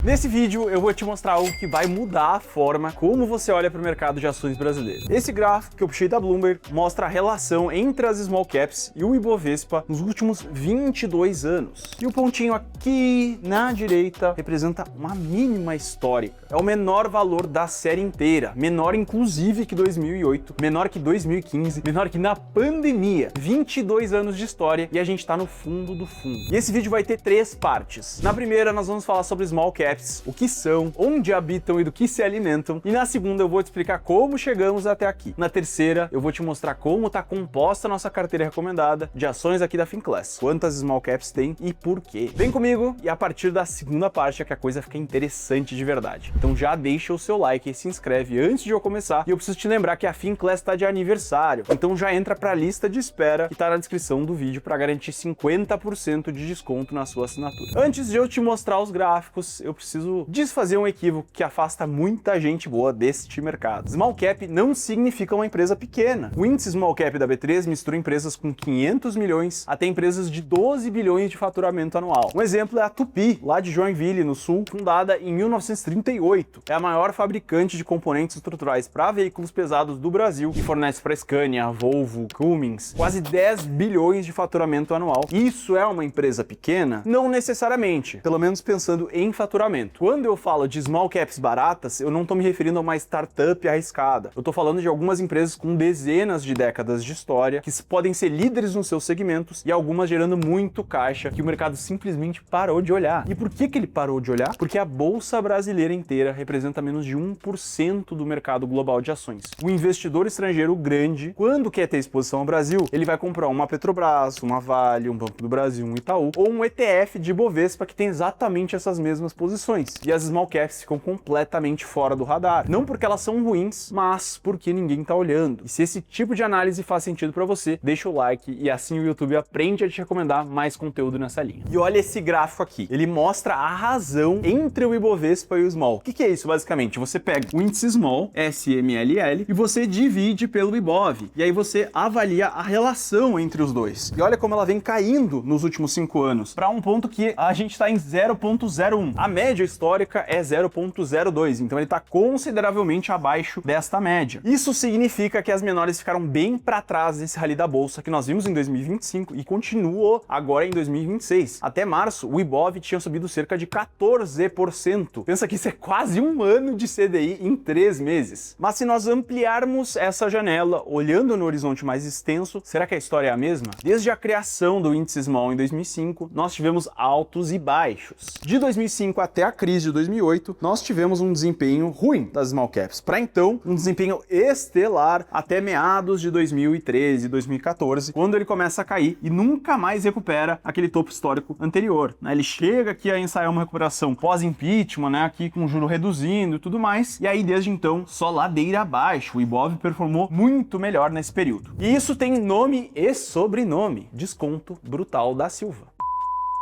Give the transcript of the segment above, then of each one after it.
Nesse vídeo eu vou te mostrar algo que vai mudar a forma como você olha para o mercado de ações brasileiro. Esse gráfico que eu puxei da Bloomberg mostra a relação entre as small caps e o Ibovespa nos últimos 22 anos. E o pontinho aqui na direita representa uma mínima histórica. É o menor valor da série inteira, menor inclusive que 2008, menor que 2015, menor que na pandemia. 22 anos de história e a gente tá no fundo do fundo. E esse vídeo vai ter 3 partes. Na primeira nós vamos falar sobre small caps, o que são, onde habitam e do que se alimentam. E na segunda eu vou te explicar como chegamos até aqui. Na terceira eu vou te mostrar como está composta a nossa carteira recomendada de ações aqui da Finclass. Quantas small caps tem e por quê. Vem comigo e a partir da segunda parte é que a coisa fica interessante de verdade. Então já deixa o seu like e se inscreve antes de eu começar. E eu preciso te lembrar que a Finclass está de aniversário. Então já entra para a lista de espera que está na descrição do vídeo para garantir 50% de desconto na sua assinatura. Antes de eu te mostrar os gráficos, eu preciso desfazer um equívoco que afasta muita gente boa deste mercado. Small cap não significa uma empresa pequena. O índice Small Cap da B3 mistura empresas com 500 milhões até empresas de 12 bilhões de faturamento anual. Um exemplo é a Tupy, lá de Joinville, no Sul, fundada em 1938. É a maior fabricante de componentes estruturais para veículos pesados do Brasil e fornece para Scania, Volvo, Cummins, quase 10 bilhões de faturamento anual. Isso é uma empresa pequena? Não necessariamente, pelo menos pensando em faturamento. Quando eu falo de small caps baratas, eu não estou me referindo a uma startup arriscada. Eu estou falando de algumas empresas com dezenas de décadas de história, que podem ser líderes nos seus segmentos e algumas gerando muito caixa que o mercado simplesmente parou de olhar. E por que ele parou de olhar? Porque a bolsa brasileira inteira representa menos de 1% do mercado global de ações. O investidor estrangeiro grande, quando quer ter exposição ao Brasil, ele vai comprar uma Petrobras, uma Vale, um Banco do Brasil, um Itaú ou um ETF de Ibovespa que tem exatamente essas mesmas posições. E as small caps ficam completamente fora do radar. Não porque elas são ruins, mas porque ninguém tá olhando. E se esse tipo de análise faz sentido para você, deixa o like e assim o YouTube aprende a te recomendar mais conteúdo nessa linha. E olha esse gráfico aqui. Ele mostra a razão entre o Ibovespa e o Small. O que é isso basicamente? Você pega o índice Small, SMLL, e você divide pelo Ibov. E aí você avalia a relação entre os dois. E olha como ela vem caindo nos últimos 5 anos, para um ponto que a gente está em 0,01. A média histórica é 0,02, então ele está consideravelmente abaixo desta média. Isso significa que as menores ficaram bem para trás desse rally da bolsa que nós vimos em 2025 e continuou agora em 2026. Até março, o Ibov tinha subido cerca de 14%. Pensa que isso é quase um ano de CDI em 3 meses. Mas se nós ampliarmos essa janela, olhando no horizonte mais extenso, será que a história é a mesma? Desde a criação do índice Small em 2005, nós tivemos altos e baixos. De 2005 até a crise de 2008, nós tivemos um desempenho ruim das small caps. Para então, um desempenho estelar até meados de 2013, 2014, quando ele começa a cair e nunca mais recupera aquele topo histórico anterior. Ele chega aqui a ensaiar uma recuperação pós-impeachment, aqui com o juro reduzindo e tudo mais, e aí desde então só ladeira abaixo. O Ibov performou muito melhor nesse período. E isso tem nome e sobrenome: desconto brutal da Silva.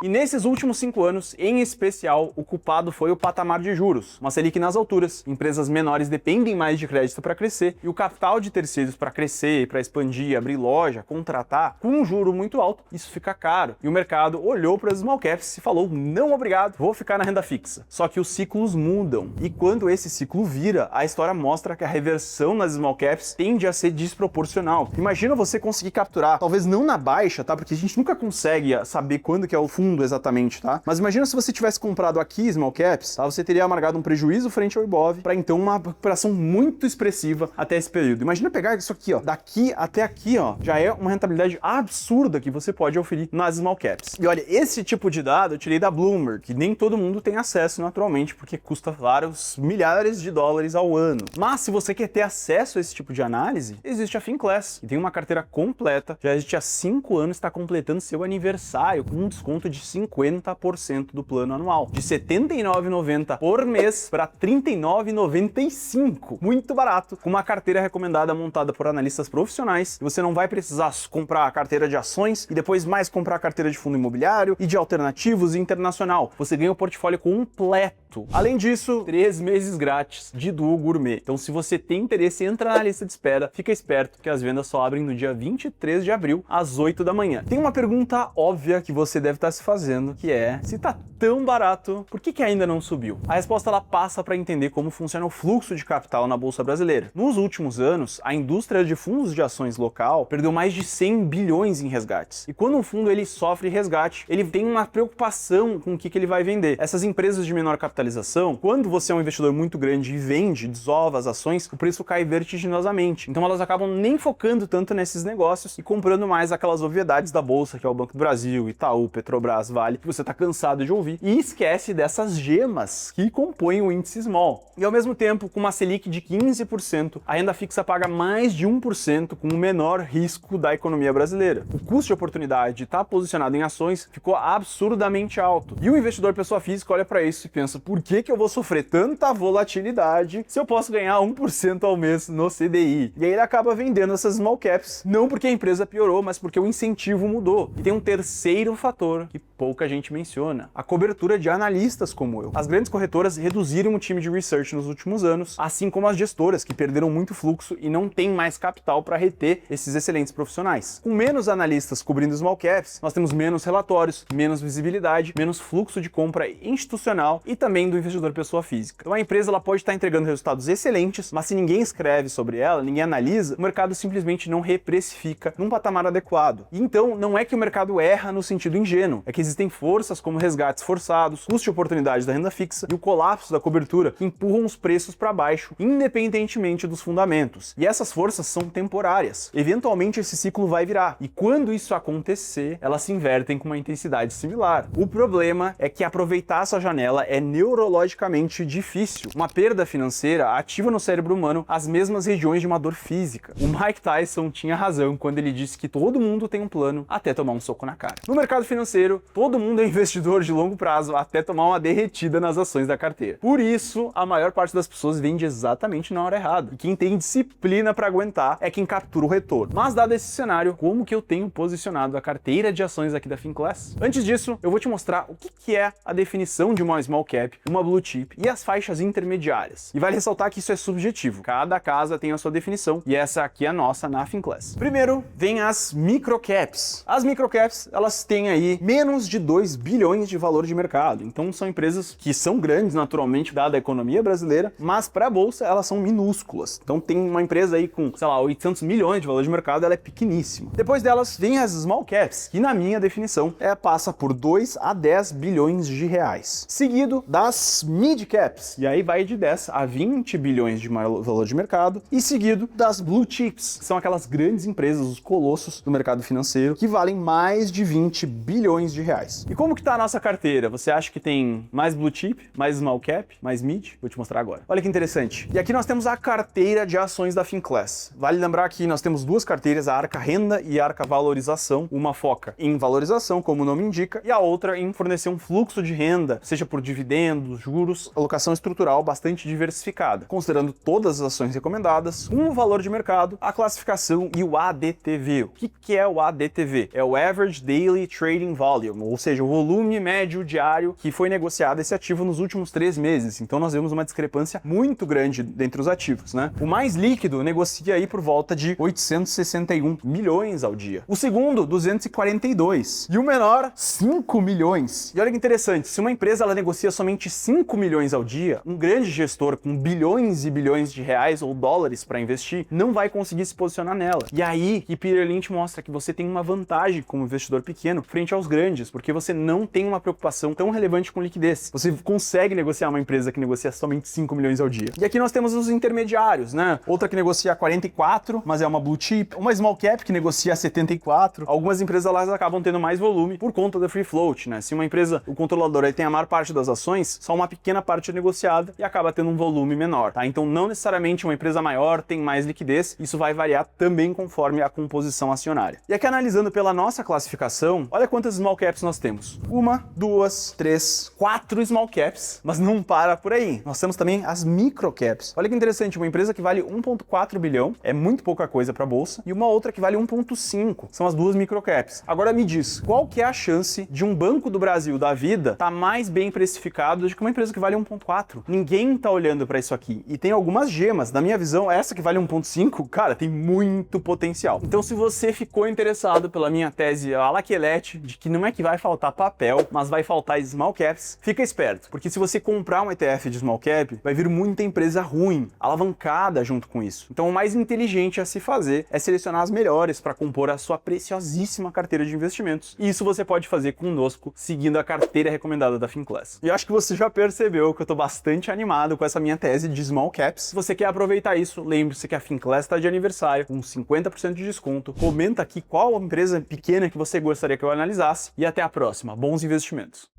E nesses últimos 5 anos, em especial, o culpado foi o patamar de juros. Uma Selic nas alturas, empresas menores dependem mais de crédito para crescer, e o capital de terceiros para crescer, para expandir, abrir loja, contratar, com um juro muito alto, isso fica caro. E o mercado olhou para as small caps e falou: não obrigado, vou ficar na renda fixa. Só que os ciclos mudam, e quando esse ciclo vira, a história mostra que a reversão nas small caps tende a ser desproporcional. Imagina você conseguir capturar, talvez não na baixa, porque a gente nunca consegue saber quando que é o fundo exatamente, Mas imagina se você tivesse comprado aqui small caps, você teria amargado um prejuízo frente ao Ibov para então uma recuperação muito expressiva até esse período. Imagina pegar isso aqui, daqui até aqui, já é uma rentabilidade absurda que você pode oferir nas small caps. E olha, esse tipo de dado eu tirei da Bloomberg, que nem todo mundo tem acesso naturalmente, porque custa vários milhares de dólares ao ano. Mas se você quer ter acesso a esse tipo de análise, existe a Finclass, que tem uma carteira completa, já existe há 5 anos, está completando seu aniversário com um desconto de 50% do plano anual, de R$ 79,90 por mês para R$ 39,95. Muito barato, com uma carteira recomendada montada por analistas profissionais, e você não vai precisar comprar a carteira de ações e depois mais comprar a carteira de fundo imobiliário e de alternativos e internacional. Você ganha o portfólio completo. Além disso, 3 meses grátis de Duo Gourmet. Então, se você tem interesse, entra na lista de espera, fica esperto que as vendas só abrem no dia 23 de abril, às 8 da manhã. Tem uma pergunta óbvia que você deve estar se fazendo, que é, se tá tão barato, por que ainda não subiu? A resposta ela passa para entender como funciona o fluxo de capital na Bolsa Brasileira. Nos últimos anos, a indústria de fundos de ações local perdeu mais de 100 bilhões em resgates. E quando um fundo ele sofre resgate, ele tem uma preocupação com o que ele vai vender. Essas empresas de menor capitalização, quando você é um investidor muito grande e vende, desova as ações, o preço cai vertiginosamente. Então elas acabam nem focando tanto nesses negócios e comprando mais aquelas obviedades da Bolsa, que é o Banco do Brasil, Itaú, Petrobras, Vale, que você está cansado de ouvir, e esquece dessas gemas que compõem o índice Small. E ao mesmo tempo, com uma Selic de 15%, a renda fixa paga mais de 1% com o menor risco da economia brasileira. O custo de oportunidade de estar posicionado em ações ficou absurdamente alto. E o investidor pessoa física olha para isso e pensa, por que eu vou sofrer tanta volatilidade se eu posso ganhar 1% ao mês no CDI? E aí ele acaba vendendo essas small caps, não porque a empresa piorou, mas porque o incentivo mudou. E tem um terceiro fator que pouca gente menciona, a cobertura de analistas como eu. As grandes corretoras reduziram o time de research nos últimos anos, assim como as gestoras, que perderam muito fluxo e não têm mais capital para reter esses excelentes profissionais. Com menos analistas cobrindo small caps, nós temos menos relatórios, menos visibilidade, menos fluxo de compra institucional e também do investidor pessoa física. Então a empresa ela pode estar entregando resultados excelentes, mas se ninguém escreve sobre ela, ninguém analisa, o mercado simplesmente não reprecifica num patamar adequado. E então não é que o mercado erra no sentido ingênuo, é que existem forças como resgates forçados, custo de oportunidade da renda fixa e o colapso da cobertura que empurram os preços para baixo, independentemente dos fundamentos. E essas forças são temporárias. Eventualmente esse ciclo vai virar. E quando isso acontecer, elas se invertem com uma intensidade similar. O problema é que aproveitar essa janela é neurologicamente difícil. Uma perda financeira ativa no cérebro humano as mesmas regiões de uma dor física. O Mike Tyson tinha razão quando ele disse que todo mundo tem um plano até tomar um soco na cara. No mercado financeiro, todo mundo é investidor de longo prazo até tomar uma derretida nas ações da carteira. Por isso, a maior parte das pessoas vende exatamente na hora errada. E quem tem disciplina para aguentar é quem captura o retorno. Mas dado esse cenário, como que eu tenho posicionado a carteira de ações aqui da Finclass? Antes disso, eu vou te mostrar o que é a definição de uma small cap, uma blue chip e as faixas intermediárias. E vale ressaltar que isso é subjetivo. Cada casa tem a sua definição e essa aqui é a nossa na Finclass. Primeiro, vem as microcaps. As microcaps, elas têm aí menos de 2 bilhões de valor de mercado. Então são empresas que são grandes naturalmente, dada a economia brasileira, mas para a bolsa elas são minúsculas. Então tem uma empresa aí com, sei lá, 800 milhões de valor de mercado, ela é pequeníssima. Depois delas vem as small caps, que na minha definição passa por 2 a 10 bilhões de reais. Seguido das mid caps, e aí vai de 10 a 20 bilhões de valor de mercado, e seguido das blue chips, que são aquelas grandes empresas, os colossos do mercado financeiro, que valem mais de 20 bilhões de reais. E como que tá a nossa carteira? Você acha que tem mais blue chip, mais small cap, mais mid? Vou te mostrar agora. Olha que interessante. E aqui nós temos a carteira de ações da Finclass. Vale lembrar que nós temos duas carteiras, a Arca Renda e a Arca Valorização. Uma foca em valorização, como o nome indica, e a outra em fornecer um fluxo de renda, seja por dividendos, juros, alocação estrutural bastante diversificada, considerando todas as ações recomendadas, o valor de mercado, a classificação e o ADTV. O que é o ADTV? É o Average Daily Trading Volume, ou seja, o volume médio diário que foi negociado esse ativo nos últimos 3 meses. Então nós vemos uma discrepância muito grande dentre os ativos, né? O mais líquido negocia aí por volta de 861 milhões ao dia. O segundo, 242. E o menor, 5 milhões. E olha que interessante, se uma empresa ela negocia somente 5 milhões ao dia, um grande gestor com bilhões e bilhões de reais ou dólares para investir não vai conseguir se posicionar nela. E aí, que Peter Lynch mostra que você tem uma vantagem como investidor pequeno frente aos grandes, porque você não tem uma preocupação tão relevante com liquidez. Você consegue negociar uma empresa que negocia somente 5 milhões ao dia. E aqui nós temos os intermediários, né? Outra que negocia 44, mas é uma blue chip. Uma small cap que negocia 74. Algumas empresas elas acabam tendo mais volume por conta da free float, né? Se uma empresa, o controlador aí tem a maior parte das ações, só uma pequena parte é negociada e acaba tendo um volume menor, tá? Então não necessariamente uma empresa maior tem mais liquidez, isso vai variar também conforme a composição acionária. E aqui analisando pela nossa classificação, olha quantas small caps nós temos. 1, 2, 3, 4 small caps, mas não para por aí. Nós temos também as micro caps. Olha que interessante, uma empresa que vale 1,4 bilhão, é muito pouca coisa para a bolsa, e uma outra que vale 1,5, são as duas micro caps. Agora me diz, qual que é a chance de um Banco do Brasil da vida estar mais bem precificado do que uma empresa que vale 1,4? Ninguém tá olhando para isso aqui. E tem algumas gemas, na minha visão, essa que vale 1,5, cara, tem muito potencial. Então se você ficou interessado pela minha tese Alaquelete, de que não é que vai faltar papel, mas vai faltar small caps. Fica esperto, porque se você comprar um ETF de small cap, vai vir muita empresa ruim, alavancada junto com isso. Então o mais inteligente a se fazer é selecionar as melhores para compor a sua preciosíssima carteira de investimentos. E isso você pode fazer conosco, seguindo a carteira recomendada da Finclass. E eu acho que você já percebeu que eu tô bastante animado com essa minha tese de small caps. Se você quer aproveitar isso, lembre-se que a Finclass está de aniversário, com 50% de desconto. Comenta aqui qual empresa pequena que você gostaria que eu analisasse e até a próxima. Bons investimentos!